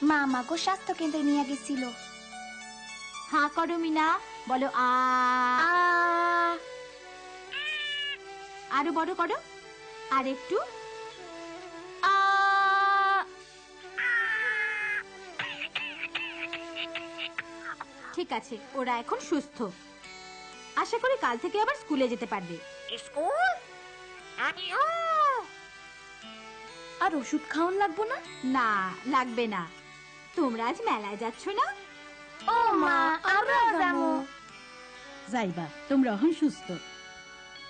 মা আমাকে স্বাস্থ্য কেন্দ্রে নিয়ে গেছিল। হাঁ করো মিনা, বলো আ। আরো বড় করো, আর একটু। ঠিক আছে, ওরা এখন সুস্থ। আশা করি কাল থেকে আবার স্কুলে যেতে পারবে। স্কুল? আর ওষুধ খাওয়ান লাগবো না? না, লাগবে না। তোমরা আজ মেলায় যাচ্ছ না? ও মা, আমরাও যাবো। যাইবা, তোমরা এখন সুস্থ।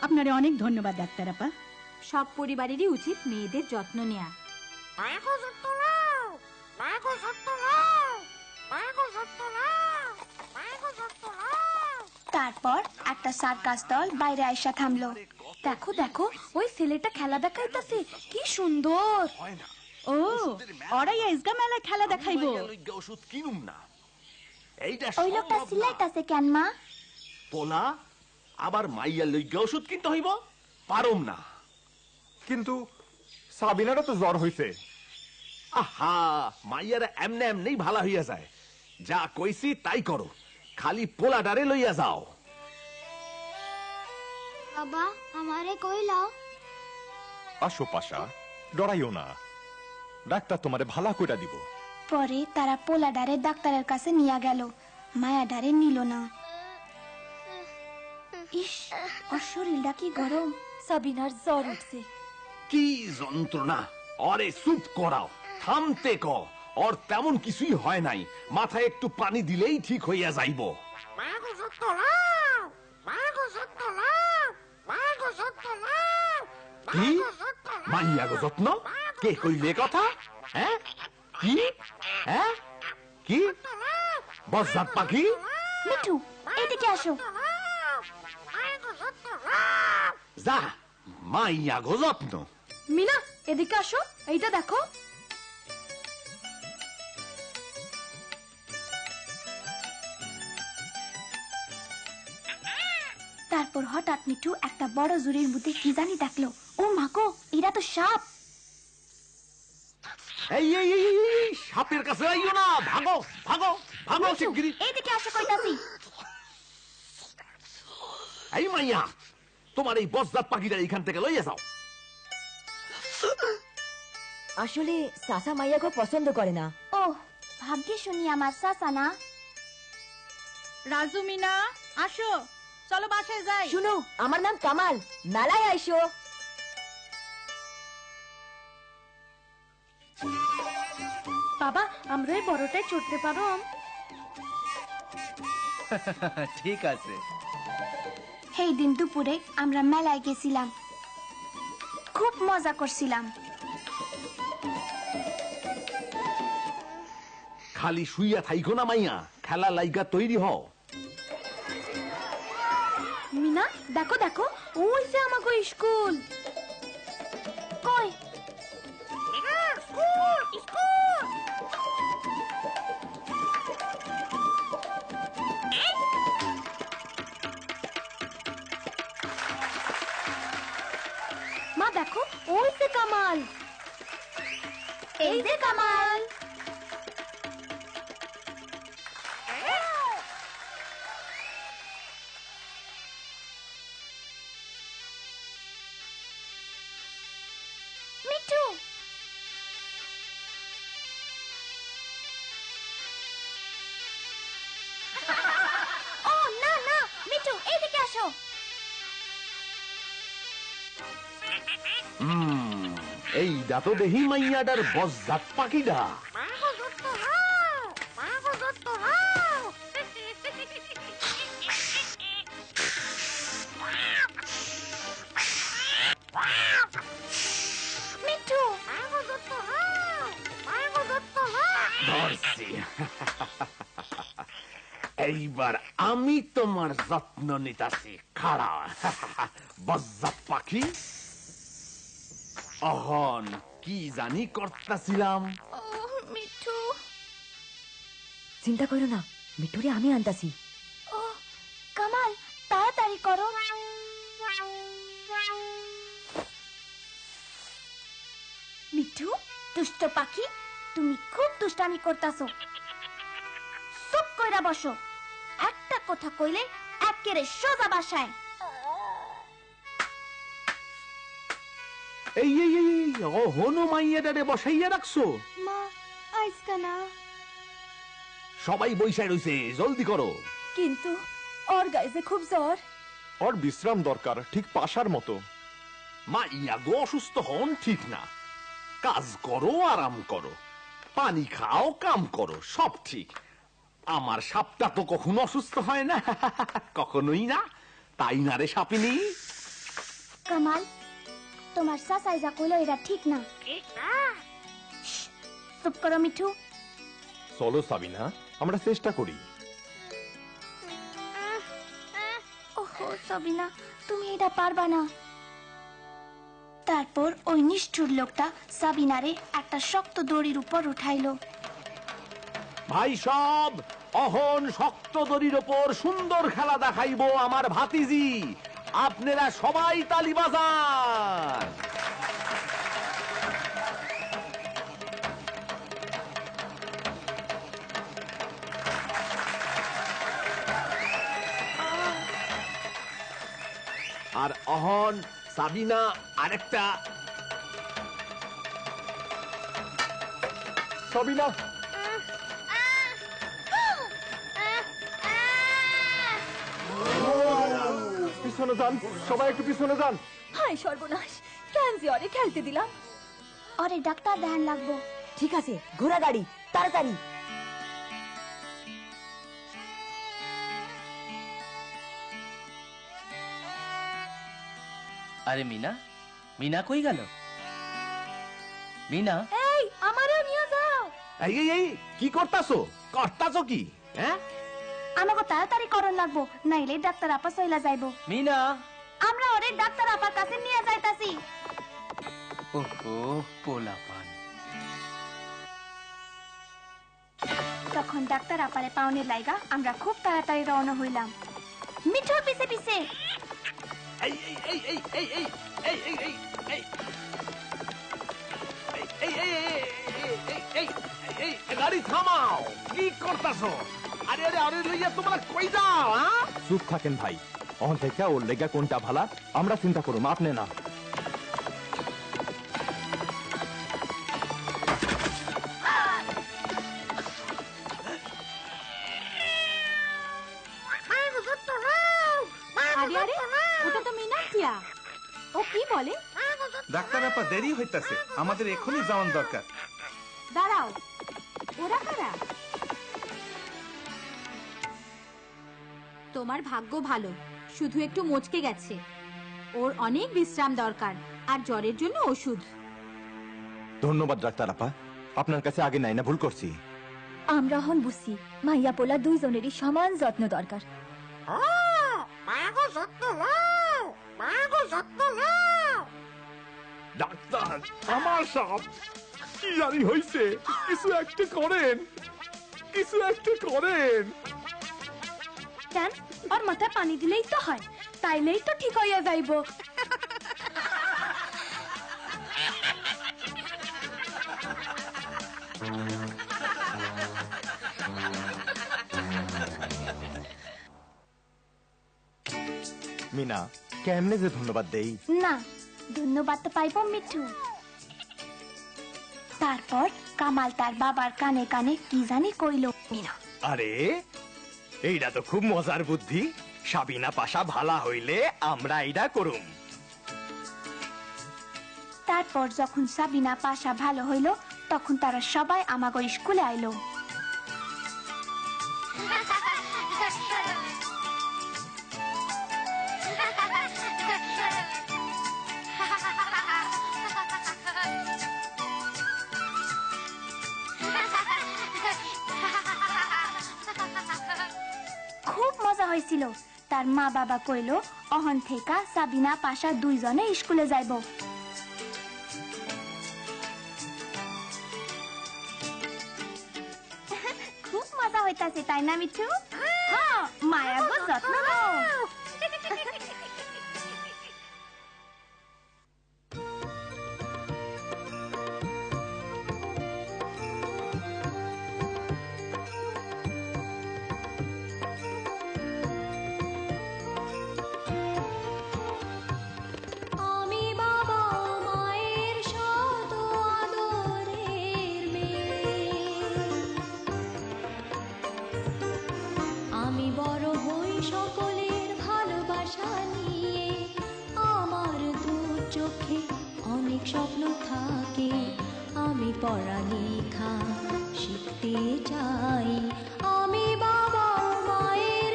আপনারে অনেক ধন্যবাদ ডাক্তার আপা। সব পরিবারেরই উচিত মেয়েদের যত্ন নেয়া। তারপর একটা সার্কাস দল বাইরে আইসা থামলো। দেখো দেখো, ওই ছেলেটা খেলা দেখাইতাছে, কি সুন্দর। ও, ওরাই আজকে মেলা খেলা দেখাইবো। ওষুধ কিনুম না, এইটা ওই লোকটা সিলাইতাছে কেন মা? পোলা আবার মাইয়ার লইগা ওষুধ কিনতে হইব, পারুম না। কিন্তু সাবিনারও তো জ্বর হইছে। আহা, মাইয়ারা এমনে এমনেই ভালো হইয়া যায়। যা কইছি তাই করো, খালি পোলাডারে লইয়া যাও। বাবা, আমারে কইলাও। আসো পাশা, ডরাইও না, ডাক্তার তোমারে ভালা কইরা দিব। পরে তারা পোলাডারে ডাক্তারের কাছে নিয়ে গেল। মায়াডারে নিল না। ইস, ওর শরীরটা কি গরম। সাবিনার জ্বর উঠছে। কি যন্ত্রণা! অরে চুপ করাও, থামতে ক। ওর তেমন কিছুই হয় নাই, মাথায় একটু পানি দিলেই ঠিক হইয়া যাইব। কি মাইয়া গো যত্ন? কে কইলে কথা? হ্যাঁ কি? হ্যাঁ কি? বজ্জাত পাখি? মিঠু, এদিকে আসো। যা, মাইয়া গো যত্ন। মিনা, এদিকে আসো, এইটা দেখো। তারপর হঠাৎ মিঠু একটা বড় জুড়ির মধ্যে কি জানি ডাকলো। ও মাগো, এরা তো সাপ। এই এই এই এই, সাপের কাছে আইও না, ভাগো ভাগো ভাগো শিগগিরি। এইদিকে আসো কইতাছি। এই মাইয়া, তোমার এই বজ্জাত পাখিটা এখান থেকে লইয়া যাও। আসলে সাসা মাইয়াকে পছন্দ করে না। ও, ভাগ্যে শুনি আমার সাসা না। রাজু, মিনা, আসো, চলো বাসায় যাই। শুনো, আমার নাম কামাল, মেলায় আইসো। বাবা, আমরা এই বড়টাই চড়তে পারো? ঠিক আছে। সেই দিন দুপুরে আমরা মেলায় গেছিলাম, খুব মজা করছিলাম। খালি শুইয়া থাইকো না মাইয়া, খেলা লাইগা তৈরি হও। মিনা, দেখো দেখো, ওই যে আমাকে স্কুল। কই? মা দেখো, ওই যে কামাল। এই যে কামাল। মিঠু, ও না না, মিঠু এইদিকে আসো। এইটা তো দেহি মাইয়াডার বজ্জাত পাখিটা। মিঠু, ধরছি। এইবার আমি তোমার যত্ন নিতাছি, খাড়া। বজ্জাত পাখি, অহন কি জানি করতাছিলাম। মিঠু। চিন্তা করো না, মিঠুরে আমি আনতাছি। ও কামাল, তাড়াতাড়ি করো। মিঠু, দুষ্ট পাখি, তুমি খুব দুষ্টামি করতাছো। চুপ কইরা বসো, একটা কথা কইলে একেরে সোজা বাসায়। এই এই এই হনু মাইয়াটারে বসাইয়া রাখছো? মা আজকা না। সবাই বইসায় রইছে, জলদি করো। কিন্তু ওর গায়ে খুব জ্বর। ওর বিশ্রাম দরকার, ঠিক পাশার মতো। মাইয়া গো অসুস্থ হন ঠিক না, কাজ করো, আরাম করো, পানি খাও, কাম করো, সব ঠিক। আমার সাপটা তো কখনো অসুস্থ হয় না, কখনোই না, তাই না রে সাপিনী? কামাল, তোমার চাচাই যা কইলো এটা ঠিক না। চুপ করো মিঠু। চলো সাবিনা, আমরা চেষ্টা করি। ওহো সাবিনা, তুমি এটা পারবা না। তারপর ওই নিষ্ঠুর লোকটা সাবিনারে একটা শক্ত দড়ির উপর উঠাইলো। ভাই সব, অহন শক্ত দড়ির ওপর সুন্দর খেলা দেখাইবো আমার ভাতিজি। আপনারা সবাই তালি বাজান। আর অহন সাবিনা আরেকটা। সাবিনা, পিছনে যান, সবাই একটু পিছনে যান। হায় সর্বনাশ, কেন যে ওরে খেলতে দিলাম। আরে ডাক্তার ধ্যান লাগবো। ঠিক আছে, ঘোড়া গাড়ি তাড়াতাড়ি। আরে মিনা, মিনা কই গেল? মিনা, এই আমারও নিয়ে যাও। এই এই এই কি করতাছো? করতাছো কি? হ্যাঁ, আমাকে তাড়াতাড়ি করণ লাগবো, নাইলে ডাক্তার আপা সইলা যাইবো। মিনা। আমরা ওরে ডাক্তার আপার কাছে নিয়ে যাইতাছি। ওহো, পোলাপান। তখন ডাক্তার আপারে পাওনের লাইগা আমরা খুব তাড়াতাড়ি রওনা হইলাম, মিঠুর পিছে পিছে। এই এই এই এই এই এই এই এই এই এই এই এই এই এই গাড়ি থামাও, কি করতাছো? আরে আরে আরে লইয়া তোমরা কই যাও? হ্যাঁ, চুপ থাকেন ভাই, অহন থেকে ওর লেগা কোনটা ভালা আমরা চিন্তা করুম, আপনি না। আরে আরে, ওটা তো মিনাজিয়া। ও কি বলে? ডাক্তার আপা দেরি হইতাছে, আমাদের এখনই যাওয়ার দরকার। দাঁড়াও, ওরা কারা? তোমার ভাগ্য ভালো, শুধু একটু মচকে গেছে। ওর অনেক বিশ্রাম দরকার, আর জ্বরের জন্য ওষুধ। ধন্যবাদ ডাক্তার আপা, আপনার কাছে আগে নাই না ভুল করছি। আমরা হন বুঝছি, মাইয়া পোলা দুইজনেরই সমান যত্ন দরকার। ডাক্তার আমার সব কি জানি হইছে, কিছু একটা করেন, কিছু একটা করেন। কেন, ওর মাথায় পানি দিলেই তো হয়, তাইলেই তো ঠিক হইয়া যাইবো। মিনা, কেমনে যে ধন্যবাদ দেই। না, ধন্যবাদ তো পাইব মিঠু। তারপর কামাল তার বাবার কানে কানে কি জানি কইল। মিনা, আরে এইটা তো খুব মজার বুদ্ধি। সাবিনা পাশা ভালা হইলে আমরা এইটা করুম। তারপর যখন সাবিনা পাশা ভালো হইল, তখন তারা সবাই আমাগো স্কুলে আইলো। খুব মজা হয়েছিল। তার মা বাবা কইল অহন থেকে সাবিনা পাশা দুইজনে স্কুলে যাইব। খুব মজা হইতাছে, তাই না মিঠু? হ্যাঁ, মায়া গো যত্ন নাও। স্বপ্ন থাকে, আমি পড়ালেখা শিখতে চাই, আমি বাবা মায়ের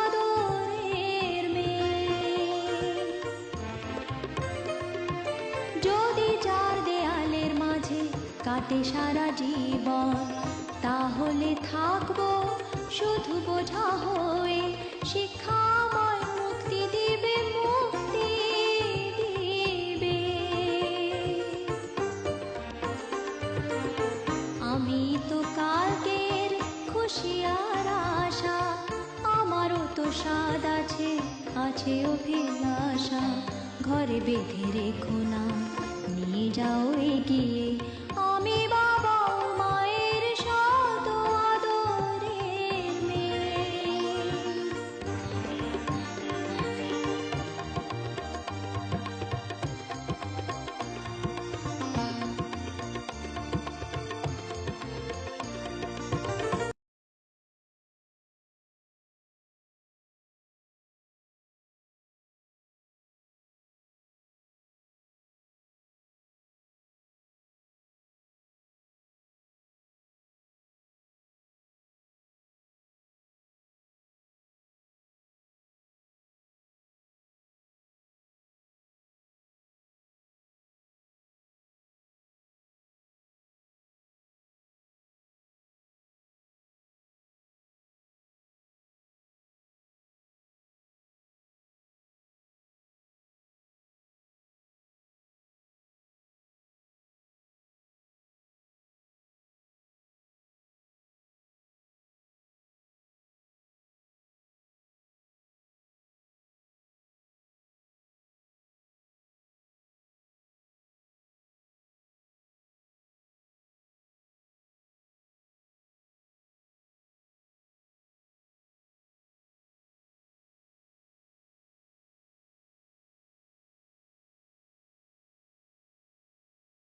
আদরের মেয়ে। যদি চার দেয়ালের মাঝে কাটে সারা জীবন, তাহলে থাকবো শুধু বোঝা হয়ে, শিক্ষা আমায় মুক্তি দিবে, মুক্তি দিবে। আমি তো কালকের খুশি আর আশা, আমারও তো স্বাদ আছে, আছে অভিলাষা, ঘরে বেঁধে রেখো না, নিয়ে যাও এগিয়ে, আমি বাবা